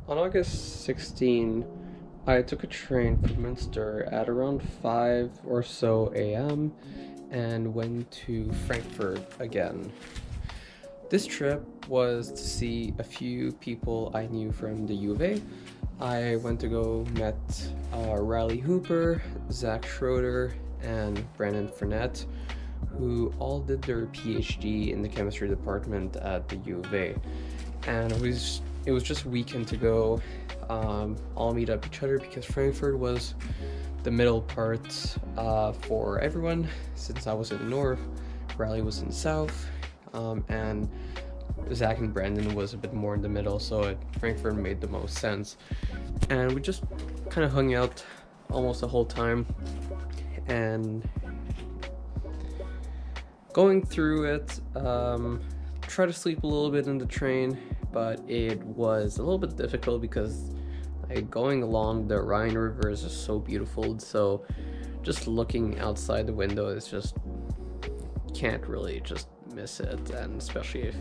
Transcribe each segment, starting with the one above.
On August 16, I took a train from Münster at around 5 or so a.m. and went to Frankfurt again. This trip was to see a few people I knew from the U of A. I went to go met Riley Hooper, Zach Schroeder, and Brandon Frenette, who all did their PhD in the chemistry department at the U of A. And it was just a weekend to go all meet up each other because Frankfurt was the middle part for everyone. Since I was in the north, Riley was in the south, and Zach and Brandon was a bit more in the middle, so Frankfurt made the most sense. And we just kind of hung out almost the whole time, and going through it, try to sleep a little bit in the train, but it was a little bit difficult because going along the Rhine River is just so beautiful. So just looking outside the window is just can't really just miss it, and especially if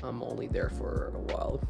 I'm only there for a while.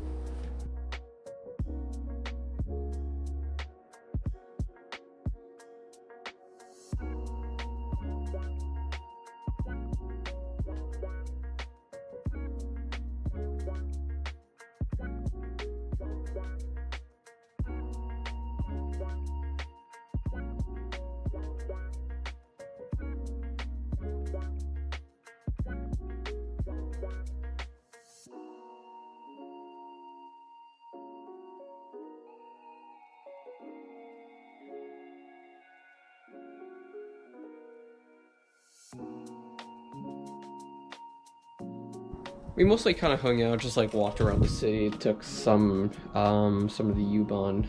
We mostly kind of hung out, just like walked around the city, took some of the U-Bahn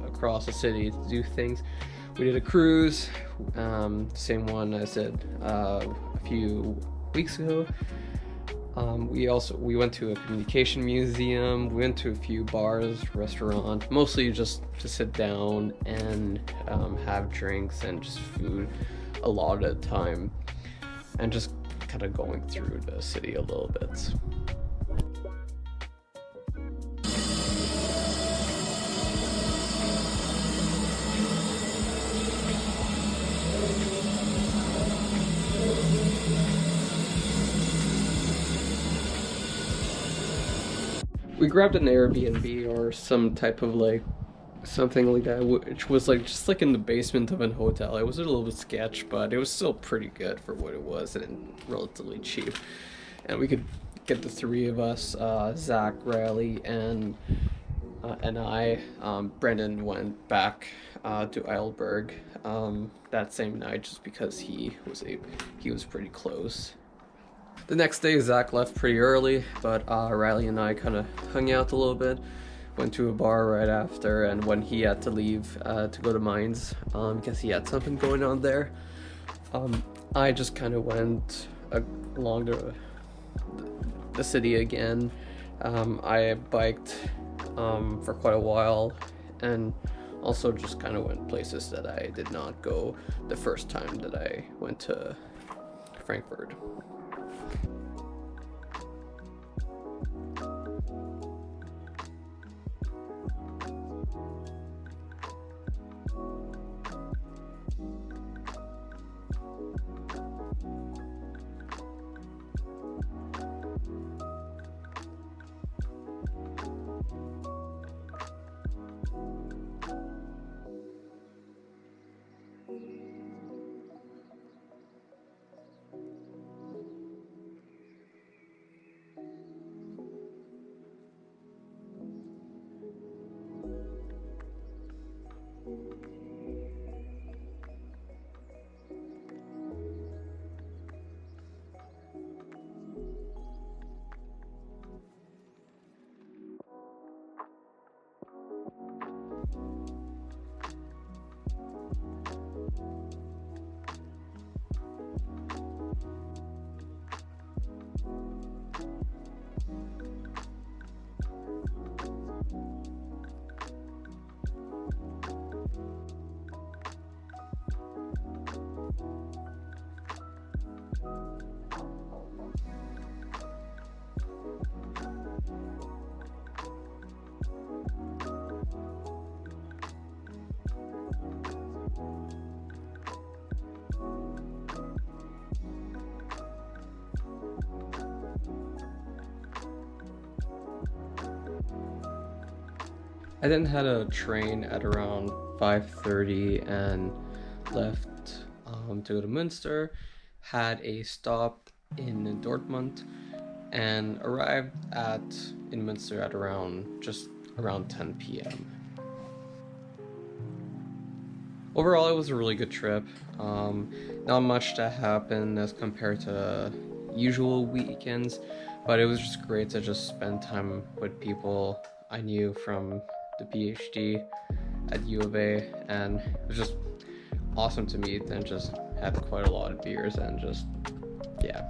across the city to do things. We did a cruise, same one I said a few weeks ago. We went to a communication museum. We went to a few bars, restaurants, mostly just to sit down and have drinks and just food a lot of the time, and just kind of going through the city a little bit. We grabbed an Airbnb or some type of something like that, which was just like in the basement of an hotel. It was a little bit sketch, but it was still pretty good for what it was and relatively cheap. And we could get the three of us, Zach, Riley, and I. Brendan went back to Eilberg that same night just because he was pretty close. The next day, Zach left pretty early, but Riley and I kind of hung out a little bit. Went to a bar right after, and when he had to leave to go to Mainz because he had something going on there, I just kind of went along the city again. I biked for quite a while, and also just kind of went places that I did not go the first time that I went to Frankfurt. I then had a train at around 5:30 and left to go to Münster, had a stop in Dortmund, and arrived in Münster at around 10 p.m. Overall, it was a really good trip. Not much that happened as compared to usual weekends, but it was just great to just spend time with people I knew from the PhD at U of A, and it was just awesome to meet and just had quite a lot of beers and just, yeah.